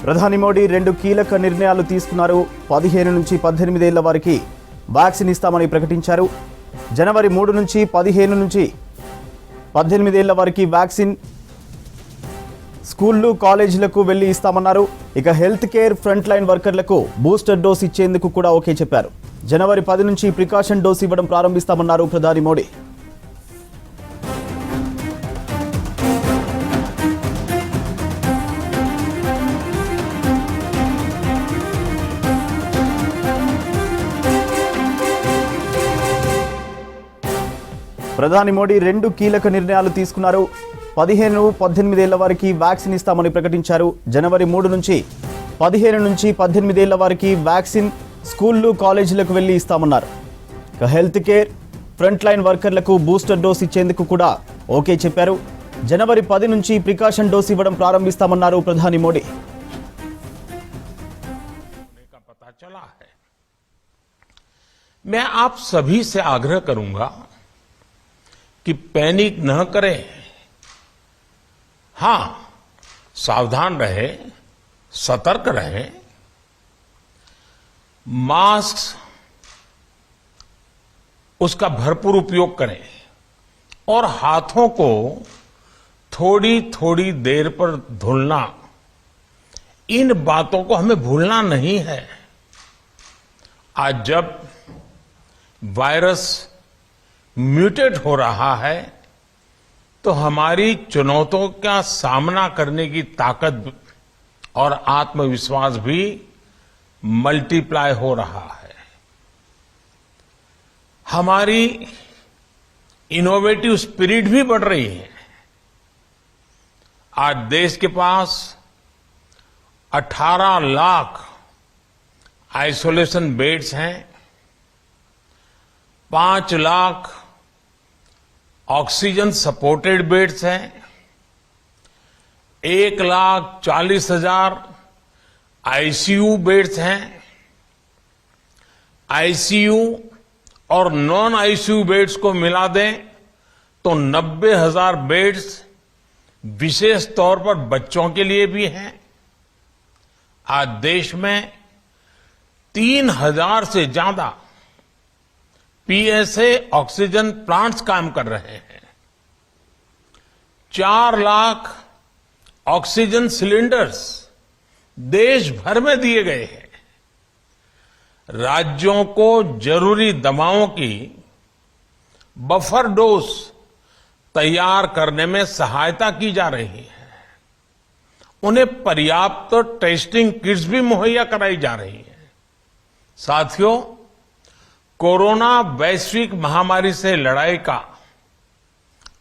ప్రధాని మోడీ 2 కీలక నిర్ణయాలు తీసుకున్నారు. 15 నుంచి 18 ఏళ్ల వారికి వ్యాక్సిన్ ఇస్తామని ప్రకటించారు. జనవరి 3 నుంచి 15 నుంచి 18 ఏళ్ల వారికి వ్యాక్సిన్ స్కూళ్లు కాలేజీలకు వెళ్లి ఇస్తామన్నారు. ఇక హెల్త్ కేర్ ఫ్రంట్ లైన్ వర్కర్లకు బూస్టర్ డోస్ ఇచ్చేందుకు కూడా ఓకే చెప్పారు. జనవరి 10 నుంచి ప్రికాషన్ డోస్ ఇవ్వడం ప్రారంభిస్తామన్నారు ప్రధాని మోడీ. ప్రధాని మోడీ 2 కీలక నిర్ణయాలు తీసుకున్నారు. 15-18 ఏళ్ల వారికి వ్యాక్సిన్ ఇస్తామని ప్రకటించారు. జనవరి 3 నుంచి 15 నుంచి 18 ఏళ్ల వారికి వ్యాక్సిన్ స్కూళ్లు కాలేజీలకు వెళ్లి ఇస్తామన్నారు. హెల్త్ కేర్ ఫ్రంట్ లైన్ వర్కర్లకు బూస్టర్ డోస్ ఇచ్చేందుకు కూడా ఓకే చెప్పారు. జనవరి 10 నుంచి ప్రికాషన్ డోస్ ఇవ్వడం ప్రారంభిస్తామన్నారు ప్రధాని మోడీ. मैं आप सभी से आग्रह करूंगा कि पैनिक न करें। हां, सावधान रहे, सतर्क रहे, मास्क उसका भरपूर उपयोग करें और हाथों को थोड़ी थोड़ी देर पर धुलना, इन बातों को हमें भूलना नहीं है। आज जब वायरस म्यूटेट हो रहा है तो हमारी चुनौतियों का सामना करने की ताकत और आत्मविश्वास भी मल्टीप्लाई हो रहा है। हमारी इनोवेटिव स्पिरिट भी बढ़ रही है। आज देश के पास 18 लाख आइसोलेशन बेड्स हैं, 5 लाख ऑक्सीजन सपोर्टेड बेड्स हैं, 1,40,000 आईसीयू बेड्स हैं। आईसीयू और नॉन आईसीयू बेड्स को मिला दें तो 90,000 बेड्स विशेष तौर पर बच्चों के लिए भी हैं। आज देश में 3,000 से ज्यादा पीएसए ऑक्सीजन प्लांट्स काम कर रहे हैं। 4 लाख ऑक्सीजन सिलेंडर्स देश भर में दिए गए हैं। राज्यों को जरूरी दवाओं की बफर डोज तैयार करने में सहायता की जा रही है। उन्हें पर्याप्त टेस्टिंग किट्स भी मुहैया कराई जा रही है। साथियों, कोरोना वैश्विक महामारी से लड़ाई का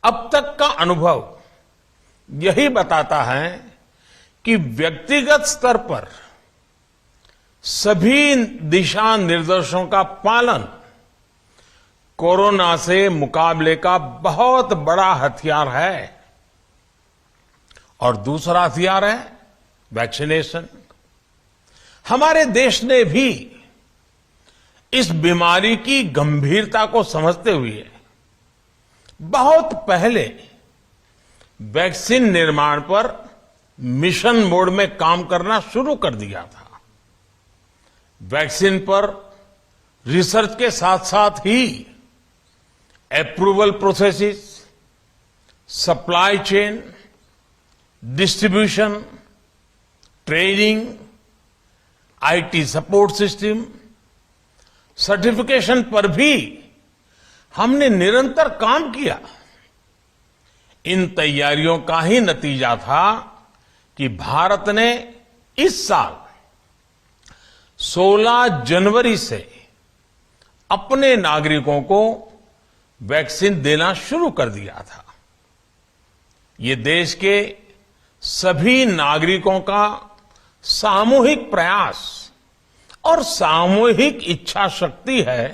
अब तक का अनुभव यही बताता है कि व्यक्तिगत स्तर पर सभी दिशा निर्देशों का पालन कोरोना से मुकाबले का बहुत बड़ा हथियार है। और दूसरा हथियार है वैक्सीनेशन। हमारे देश ने भी इस बीमारी की गंभीरता को समझते हुए बहुत पहले वैक्सीन निर्माण पर मिशन मोड में काम करना शुरू कर दिया था। वैक्सीन पर रिसर्च के साथ साथ ही approval processes, supply chain, distribution, training, IT support system, certification पर भी हमने निरंतर काम किया। इन तैयारियों का ही नतीजा था कि भारत ने इस साल 16 जनवरी से अपने नागरिकों को वैक्सीन देना शुरू कर दिया था। ये देश के सभी नागरिकों का सामूहिक प्रयास और सामूहिक इच्छा शक्ति है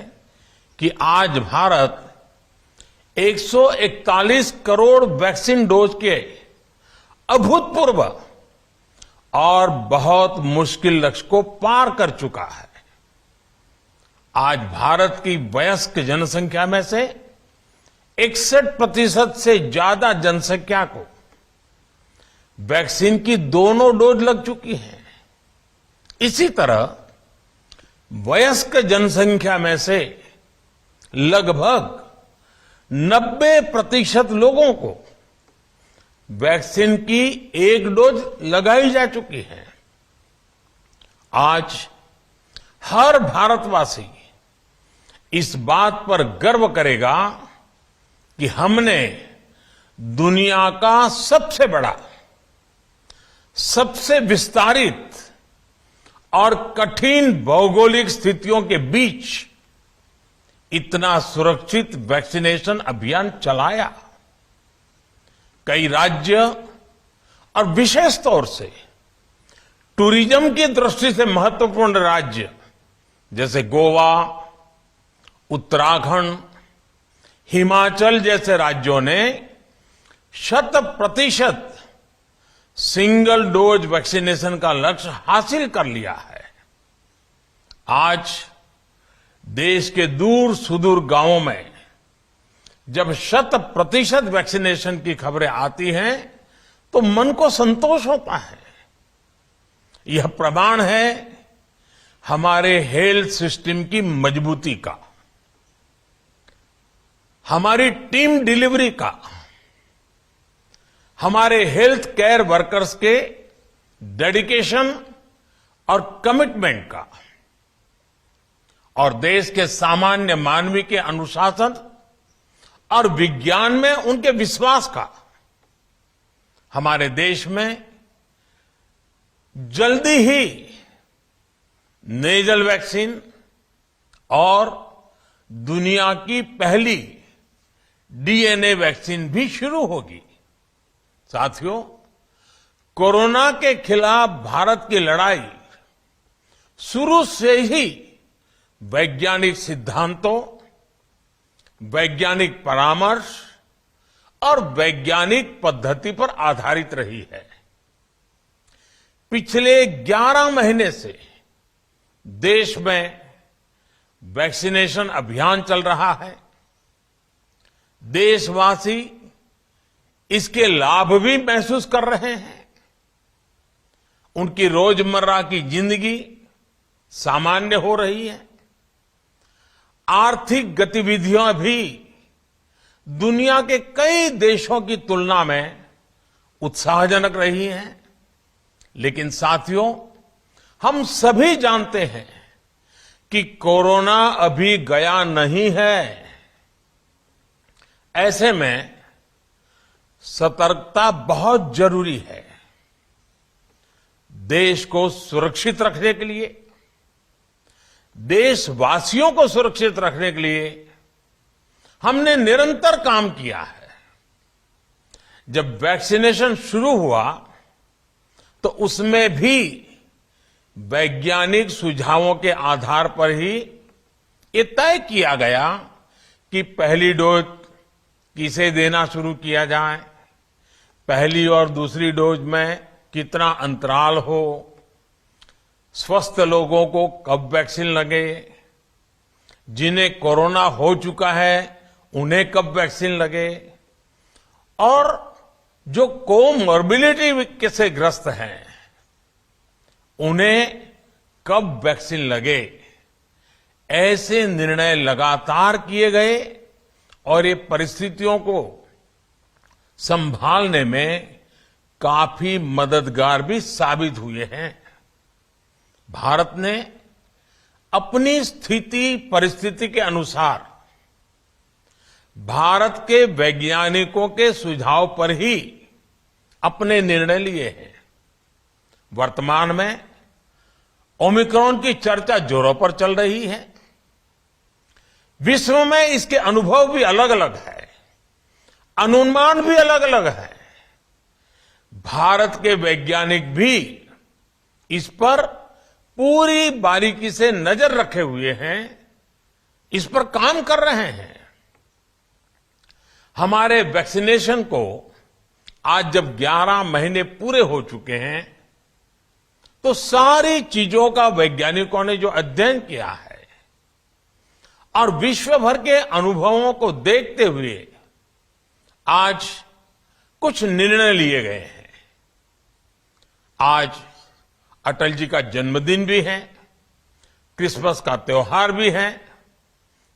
कि आज भारत 141 करोड़ वैक्सीन डोज के अभूतपूर्व और बहुत मुश्किल लक्ष्य को पार कर चुका है। आज भारत की वयस्क जनसंख्या में से 61% से ज्यादा जनसंख्या को वैक्सीन की दोनों डोज लग चुकी हैं। इसी तरह वयस्क जनसंख्या में से लगभग 90% लोगों को वैक्सीन की एक डोज लगाई जा चुकी है। आज हर भारतवासी इस बात पर गर्व करेगा कि हमने दुनिया का सबसे बड़ा, सबसे विस्तारित और कठिन भौगोलिक स्थितियों के बीच इतना सुरक्षित वैक्सीनेशन अभियान चलाया। कई राज्य और विशेष तौर से टूरिज्म की दृष्टि से महत्वपूर्ण राज्य जैसे गोवा, उत्तराखंड, हिमाचल जैसे राज्यों ने 100% सिंगल डोज वैक्सीनेशन का लक्ष्य हासिल कर लिया है। आज देश के दूर सुदूर गांवों में जब 100% वैक्सीनेशन की खबरें आती हैं तो मन को संतोष होता है। यह प्रमाण है हमारे हेल्थ सिस्टम की मजबूती का, हमारी टीम डिलीवरी का, हमारे हेल्थ केयर वर्कर्स के डेडिकेशन और कमिटमेंट का, और देश के सामान्य मानवी के अनुशासन और विज्ञान में उनके विश्वास का। हमारे देश में जल्दी ही नेजल वैक्सीन और दुनिया की पहली डीएनए वैक्सीन भी शुरू होगी। साथियों, कोरोना के खिलाफ भारत की लड़ाई शुरू से ही वैज्ञानिक सिद्धांतों, वैज्ञानिक परामर्श और वैज्ञानिक पद्धति पर आधारित रही है। पिछले 11 महीने से देश में वैक्सीनेशन अभियान चल रहा है। देशवासी इसके लाभ भी महसूस कर रहे हैं। उनकी रोजमर्रा की जिंदगी सामान्य हो रही है। आर्थिक गतिविधियां भी दुनिया के कई देशों की तुलना में उत्साहजनक रही हैं। लेकिन साथियों, हम सभी जानते हैं कि कोरोना अभी गया नहीं है। ऐसे में सतर्कता बहुत जरूरी है। देश को सुरक्षित रखने के लिए, देशवासियों को सुरक्षित रखने के लिए हमने निरंतर काम किया है। जब वैक्सीनेशन शुरू हुआ तो उसमें भी वैज्ञानिक सुझावों के आधार पर ही ये तय किया गया कि पहली डोज किसे देना शुरू किया जाए, पहली और दूसरी डोज में कितना अंतराल हो, स्वस्थ लोगों को कब वैक्सीन लगे, जिन्हें कोरोना हो चुका है उन्हें कब वैक्सीन लगे, और जो कोमॉर्बिडिटी से ग्रस्त हैं उन्हें कब वैक्सीन लगे। ऐसे निर्णय लगातार किए गए और ये परिस्थितियों को संभालने में काफी मददगार भी साबित हुए हैं। भारत ने अपनी स्थिति परिस्थिति के अनुसार भारत के वैज्ञानिकों के सुझाव पर ही अपने निर्णय लिए हैं। वर्तमान में ओमिक्रॉन की चर्चा जोरों पर चल रही है। विश्व में इसके अनुभव भी अलग अलग है, अनुमान भी अलग अलग है। भारत के वैज्ञानिक भी इस पर पूरी बारीकी से नजर रखे हुए हैं, इस पर काम कर रहे हैं। हमारे वैक्सीनेशन को आज जब 11 महीने पूरे हो चुके हैं तो सारी चीजों का वैज्ञानिकों ने जो अध्ययन किया है और विश्व भर के अनुभवों को देखते हुए आज कुछ निर्णय लिए गए हैं। आज अटल जी का जन्मदिन भी है, क्रिसमस का त्योहार भी है,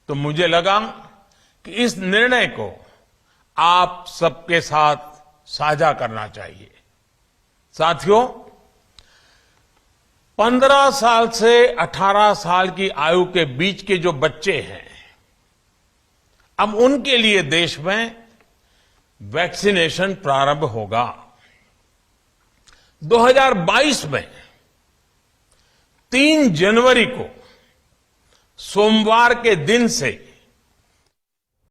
तो मुझे लगा कि इस निर्णय को आप सबके साथ साझा करना चाहिए। साथियों, 15 साल से 18 साल की आयु के बीच के जो बच्चे हैं, अब उनके लिए देश में वैक्सीनेशन प्रारंभ होगा। 2022 में 3 जनवरी को सोमवार के दिन से